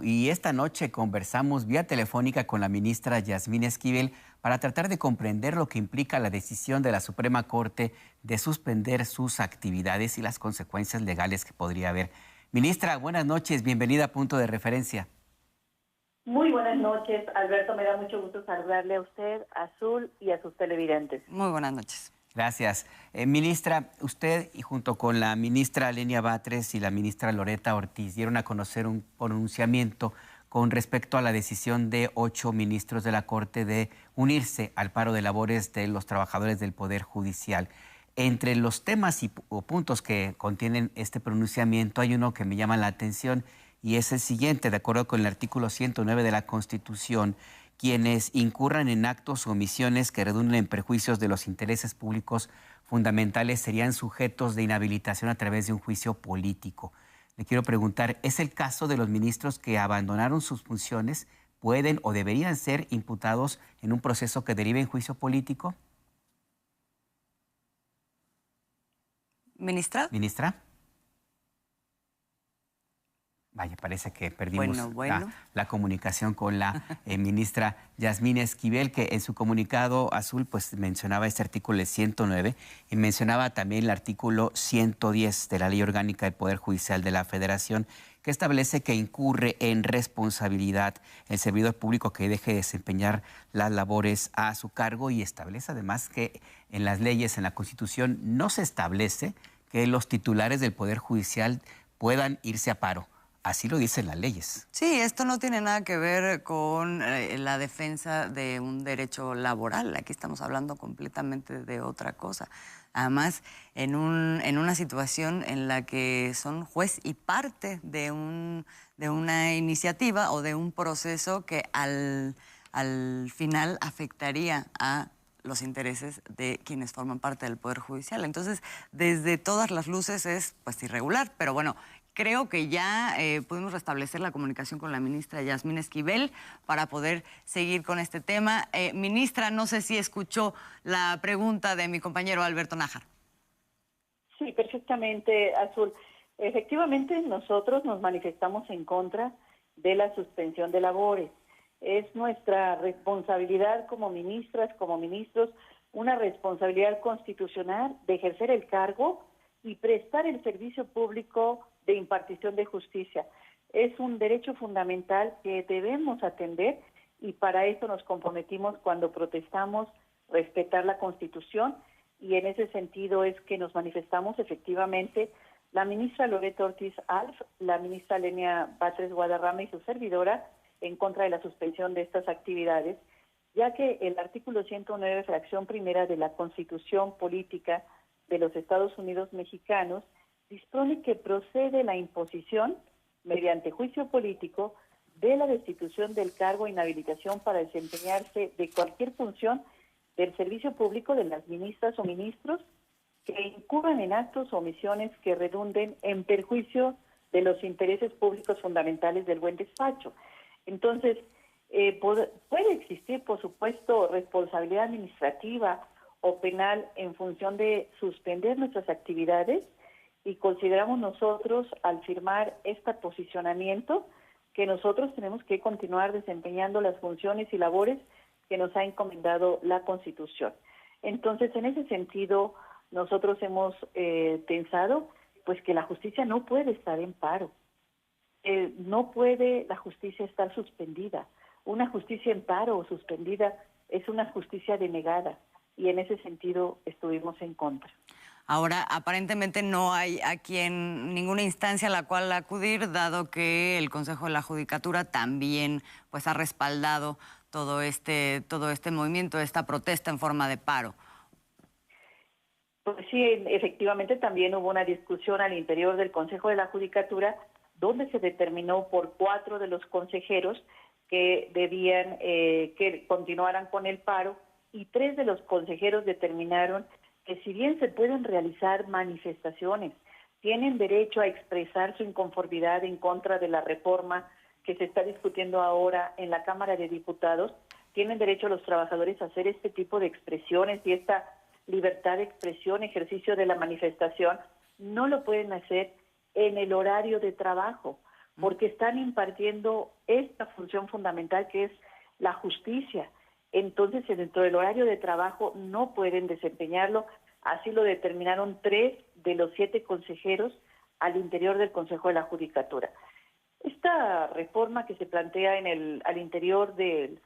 y esta noche conversamos vía telefónica con la ministra Yasmín Esquivel para tratar de comprender lo que implica la decisión de la Suprema Corte de suspender sus actividades y las consecuencias legales que podría haber. Ministra, buenas noches, bienvenida a Punto de Referencia. Muy buenas noches, Alberto, me da mucho gusto saludarle a usted, a Azul y a sus televidentes. Muy buenas noches. Gracias. Ministra, usted y junto con la ministra Lenia Batres y la ministra Loretta Ortiz dieron a conocer un pronunciamiento con respecto a la decisión de 8 ministros de la Corte de unirse al paro de labores de los trabajadores del Poder Judicial. Entre los temas o puntos que contienen este pronunciamiento hay uno que me llama la atención y es el siguiente. De acuerdo con el artículo 109 de la Constitución, quienes incurran en actos o omisiones que redunden en perjuicios de los intereses públicos fundamentales serían sujetos de inhabilitación a través de un juicio político. Le quiero preguntar, ¿es el caso de los ministros que abandonaron sus funciones? ¿Pueden o deberían ser imputados en un proceso que derive en juicio político? ¿Ministra? ¿Ministra? Vaya, parece que perdimos la comunicación con la ministra Yasmín Esquivel, que en su comunicado azul pues mencionaba este artículo 109 y mencionaba también el artículo 110 de la Ley Orgánica del Poder Judicial de la Federación, que establece que incurre en responsabilidad el servidor público que deje de desempeñar las labores a su cargo y establece además que en las leyes, en la Constitución, no se establece que los titulares del Poder Judicial puedan irse a paro. Así lo dicen las leyes. Sí, esto no tiene nada que ver con la defensa de un derecho laboral. Aquí estamos hablando completamente de otra cosa. Además, en una situación en la que son juez y parte de una iniciativa o de un proceso que al final afectaría a los intereses de quienes forman parte del Poder Judicial. Entonces, desde todas las luces es pues irregular, pero bueno, creo que ya pudimos restablecer la comunicación con la ministra Yasmín Esquivel para poder seguir con este tema. Ministra, no sé si escuchó la pregunta de mi compañero Alberto Nájar. Sí, perfectamente, Azul. Efectivamente, nosotros nos manifestamos en contra de la suspensión de labores. Es nuestra responsabilidad como ministras, como ministros, una responsabilidad constitucional de ejercer el cargo y prestar el servicio público de impartición de justicia. Es un derecho fundamental que debemos atender y para eso nos comprometimos cuando protestamos respetar la Constitución y en ese sentido es que nos manifestamos efectivamente la ministra Loretta Ortiz Alf, la ministra Lenia Batres Guadarrama y su servidora en contra de la suspensión de estas actividades, ya que el artículo 109, fracción primera de la Constitución Política de los Estados Unidos Mexicanos dispone que procede la imposición, mediante juicio político, de la destitución del cargo e inhabilitación para desempeñarse de cualquier función del servicio público de las ministras o ministros que incurran en actos o omisiones que redunden en perjuicio de los intereses públicos fundamentales del buen despacho. Entonces, puede existir, por supuesto, responsabilidad administrativa o penal en función de suspender nuestras actividades y consideramos nosotros al firmar este posicionamiento que nosotros tenemos que continuar desempeñando las funciones y labores que nos ha encomendado la Constitución. Entonces, en ese sentido, nosotros hemos pensado pues que la justicia no puede estar en paro. No puede la justicia estar suspendida. Una justicia en paro o suspendida es una justicia denegada y en ese sentido estuvimos en contra. Ahora, aparentemente no hay aquí en ninguna instancia a la cual acudir, dado que el Consejo de la Judicatura también pues ha respaldado todo este movimiento, esta protesta en forma de paro. Pues sí, efectivamente también hubo una discusión al interior del Consejo de la Judicatura donde se determinó por 4 de los consejeros que debían que continuaran con el paro y 3 de los consejeros determinaron que si bien se pueden realizar manifestaciones, tienen derecho a expresar su inconformidad en contra de la reforma que se está discutiendo ahora en la Cámara de Diputados, tienen derecho los trabajadores a hacer este tipo de expresiones y esta libertad de expresión, ejercicio de la manifestación, no lo pueden hacer en el horario de trabajo, porque están impartiendo esta función fundamental que es la justicia. Entonces, dentro del horario de trabajo no pueden desempeñarlo. Así lo determinaron 3 de los 7 consejeros al interior del Consejo de la Judicatura. Esta reforma que se plantea al interior del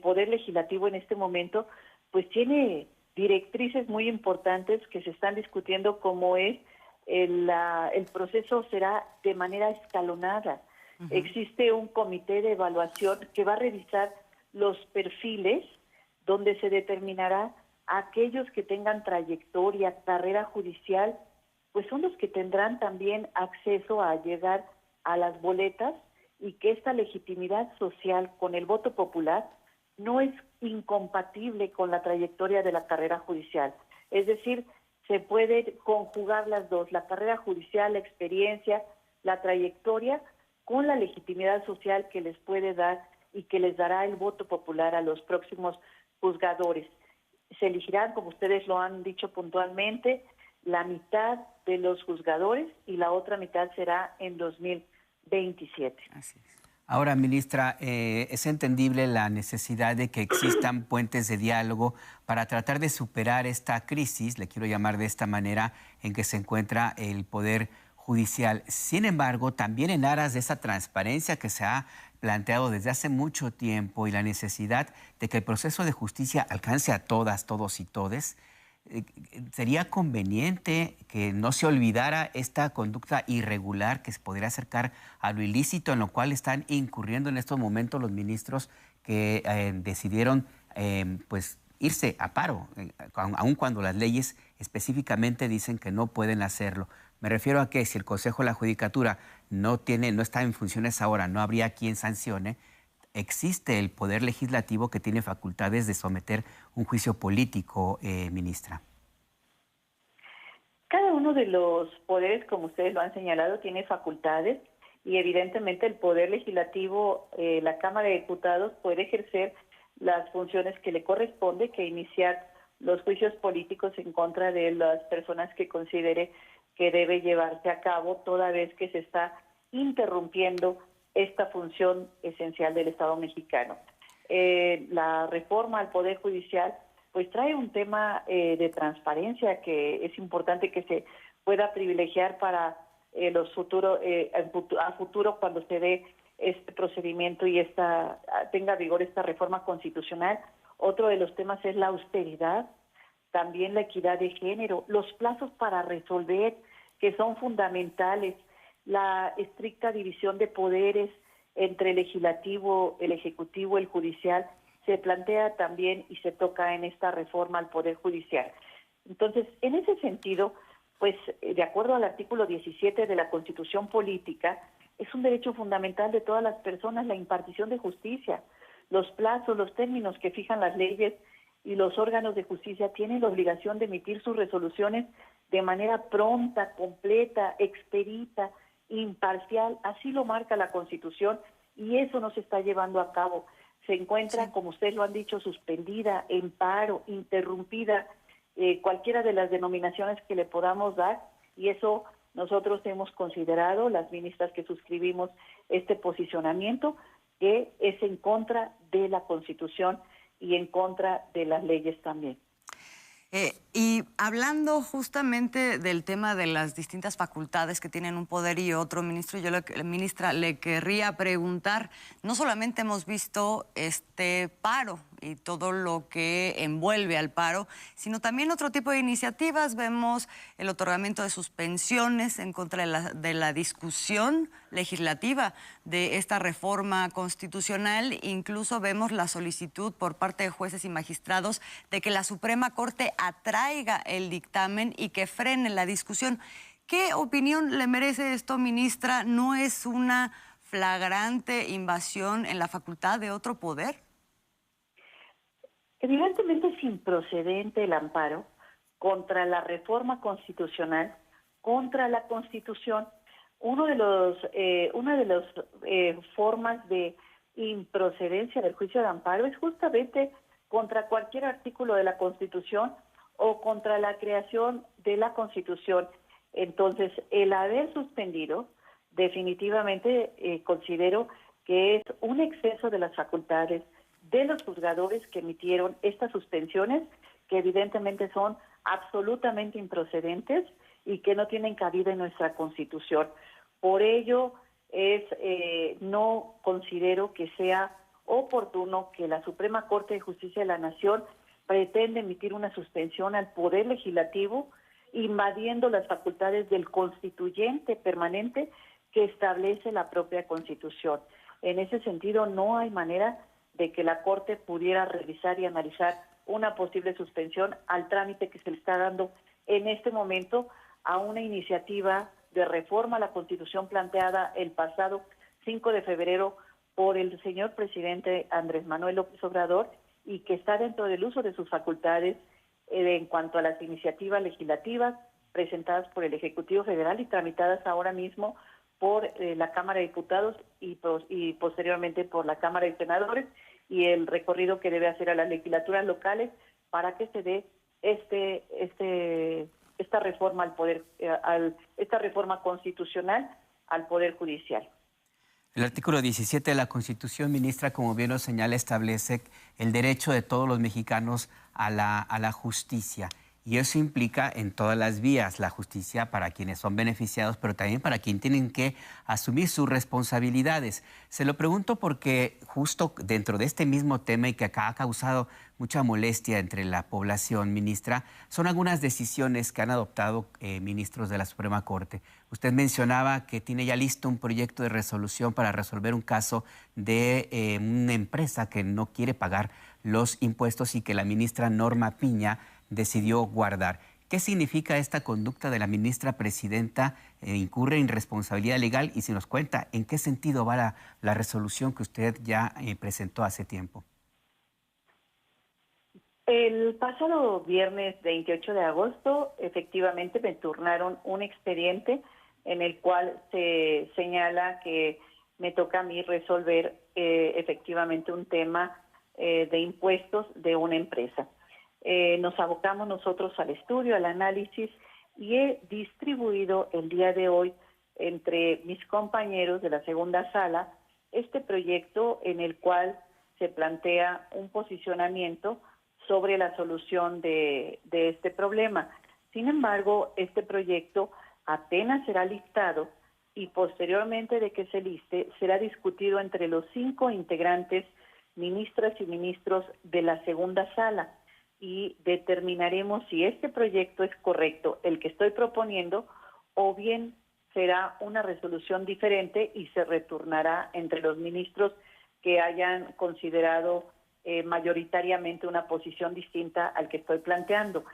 Poder Legislativo en este momento, pues tiene directrices muy importantes que se están discutiendo, como es el proceso será de manera escalonada. Existe un comité de evaluación que va a revisar los perfiles, donde se determinará aquellos que tengan trayectoria, carrera judicial, pues son los que tendrán también acceso a llegar a las boletas, y que esta legitimidad social con el voto popular no es incompatible con la trayectoria de la carrera judicial. Es decir, se puede conjugar las dos, la carrera judicial, la experiencia, la trayectoria, con la legitimidad social que les puede dar y que les dará el voto popular a los próximos juzgadores. Se elegirán, como ustedes lo han dicho puntualmente, la mitad de los juzgadores y la otra mitad será en 2027. Así es. Ahora, ministra, es entendible la necesidad de que existan puentes de diálogo para tratar de superar esta crisis, le quiero llamar de esta manera, en que se encuentra el Poder Judicial. Sin embargo, también en aras de esa transparencia que se ha planteado desde hace mucho tiempo y la necesidad de que el proceso de justicia alcance a todas, todos y todes, sería conveniente que no se olvidara esta conducta irregular que se podría acercar a lo ilícito, en lo cual están incurriendo en estos momentos los ministros que decidieron pues irse a paro, aun cuando las leyes específicamente dicen que no pueden hacerlo. Me refiero a que si el Consejo de la Judicatura no está en funciones ahora, no habría quien sancione. Existe el Poder Legislativo que tiene facultades de someter un juicio político, ministra. Cada uno de los poderes, como ustedes lo han señalado, tiene facultades, y evidentemente el Poder Legislativo, la Cámara de Diputados, puede ejercer las funciones que le corresponde, que iniciar los juicios políticos en contra de las personas que considere que debe llevarse a cabo, toda vez que se está interrumpiendo esta función esencial del Estado mexicano. La reforma al Poder Judicial pues trae un tema de transparencia que es importante que se pueda privilegiar para los futuros, a futuro, cuando se dé este procedimiento y tenga vigor esta reforma constitucional. Otro de los temas es la austeridad, también la equidad de género, los plazos para resolver, que son fundamentales, la estricta división de poderes entre el legislativo, el ejecutivo, el judicial, se plantea también y se toca en esta reforma al Poder Judicial. Entonces, en ese sentido, pues de acuerdo al artículo 17 de la Constitución Política, es un derecho fundamental de todas las personas la impartición de justicia. Los plazos, los términos que fijan las leyes y los órganos de justicia tienen la obligación de emitir sus resoluciones de manera pronta, completa, expedita, imparcial. Así lo marca la Constitución, y eso no se está llevando a cabo. Se encuentra, como ustedes lo han dicho, suspendida, en paro, interrumpida, cualquiera de las denominaciones que le podamos dar, y eso nosotros hemos considerado, las ministras que suscribimos este posicionamiento, que es en contra de la Constitución y en contra de las leyes también. Y hablando justamente del tema de las distintas facultades que tienen un poder y otro, ministro, ministra, le querría preguntar, no solamente hemos visto este paro y todo lo que envuelve al paro, sino también otro tipo de iniciativas. Vemos el otorgamiento de suspensiones en contra de la discusión legislativa de esta reforma constitucional. Incluso vemos la solicitud por parte de jueces y magistrados de que la Suprema Corte atraiga el dictamen y que frene la discusión. ¿Qué opinión le merece esto, ministra? ¿No es una flagrante invasión en la facultad de otro poder? Evidentemente es improcedente el amparo contra la reforma constitucional, contra la Constitución. Una de las formas de improcedencia del juicio de amparo es justamente contra cualquier artículo de la Constitución o contra la creación de la Constitución. Entonces, el haber suspendido Definitivamente considero que es un exceso de las facultades de los juzgadores que emitieron estas suspensiones, que evidentemente son absolutamente improcedentes y que no tienen cabida en nuestra Constitución. Por ello, no considero que sea oportuno que la Suprema Corte de Justicia de la Nación pretenda emitir una suspensión al Poder Legislativo, invadiendo las facultades del constituyente permanente que establece la propia Constitución. En ese sentido, no hay manera de que la Corte pudiera revisar y analizar una posible suspensión al trámite que se le está dando en este momento a una iniciativa de reforma a la Constitución planteada el pasado 5 de febrero por el señor presidente Andrés Manuel López Obrador y que está dentro del uso de sus facultades en cuanto a las iniciativas legislativas presentadas por el Ejecutivo Federal y tramitadas ahora mismo por la Cámara de Diputados y posteriormente por la Cámara de Senadores, y el recorrido que debe hacer a las legislaturas locales para que se dé esta reforma al poder, esta reforma constitucional al Poder Judicial. El artículo 17 de la Constitución, ministra, como bien lo señala, establece el derecho de todos los mexicanos a la justicia. Y eso implica en todas las vías la justicia para quienes son beneficiados, pero también para quienes tienen que asumir sus responsabilidades. Se lo pregunto porque justo dentro de este mismo tema y que acá ha causado mucha molestia entre la población, ministra, son algunas decisiones que han adoptado ministros de la Suprema Corte. Usted mencionaba que tiene ya listo un proyecto de resolución para resolver un caso de una empresa que no quiere pagar los impuestos y que la ministra Norma Piña decidió guardar. ¿Qué significa esta conducta de la ministra presidenta? ¿Incurre en responsabilidad legal? Y si nos cuenta, ¿en qué sentido va la resolución que usted ya presentó hace tiempo? El pasado viernes 28 de agosto, efectivamente me turnaron un expediente en el cual se señala que me toca a mí resolver efectivamente un tema de impuestos de una empresa. Nos abocamos nosotros al estudio, al análisis, y he distribuido el día de hoy entre mis compañeros de la segunda sala este proyecto en el cual se plantea un posicionamiento sobre la solución de este problema. Sin embargo, este proyecto apenas será listado y posteriormente de que se liste será discutido entre los 5 integrantes, ministras y ministros de la segunda sala, y determinaremos si este proyecto es correcto, el que estoy proponiendo, o bien será una resolución diferente y se returnará entre los ministros que hayan considerado mayoritariamente una posición distinta al que estoy planteando.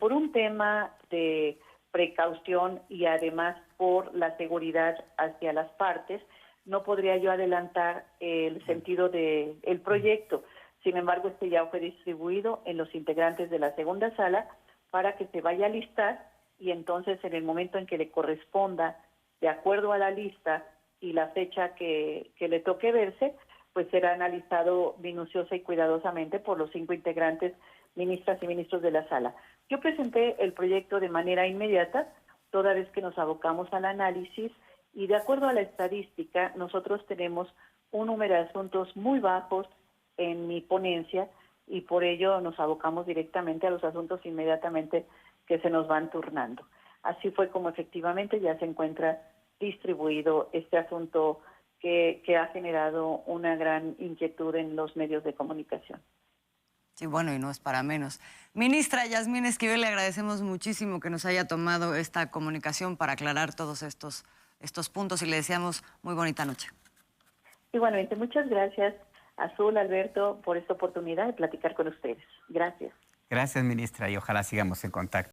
Por un tema de precaución y además por la seguridad hacia las partes, no podría yo adelantar el sentido del proyecto. Sin embargo, este ya fue distribuido en los integrantes de la segunda sala para que se vaya a listar, y entonces en el momento en que le corresponda, de acuerdo a la lista y la fecha que le toque verse, pues será analizado minuciosa y cuidadosamente por los 5 integrantes, ministras y ministros de la sala. Yo presenté el proyecto de manera inmediata, toda vez que nos abocamos al análisis, y de acuerdo a la estadística, nosotros tenemos un número de asuntos muy bajos en mi ponencia, y por ello nos abocamos directamente a los asuntos inmediatamente que se nos van turnando. Así fue como efectivamente ya se encuentra distribuido este asunto que ha generado una gran inquietud en los medios de comunicación. Sí, bueno, y no es para menos. Ministra Yasmín Esquivel, le agradecemos muchísimo que nos haya tomado esta comunicación para aclarar todos estos puntos y le deseamos muy bonita noche. Igualmente, muchas gracias, Azul, Alberto, por esta oportunidad de platicar con ustedes. Gracias. Gracias, ministra, y ojalá sigamos en contacto.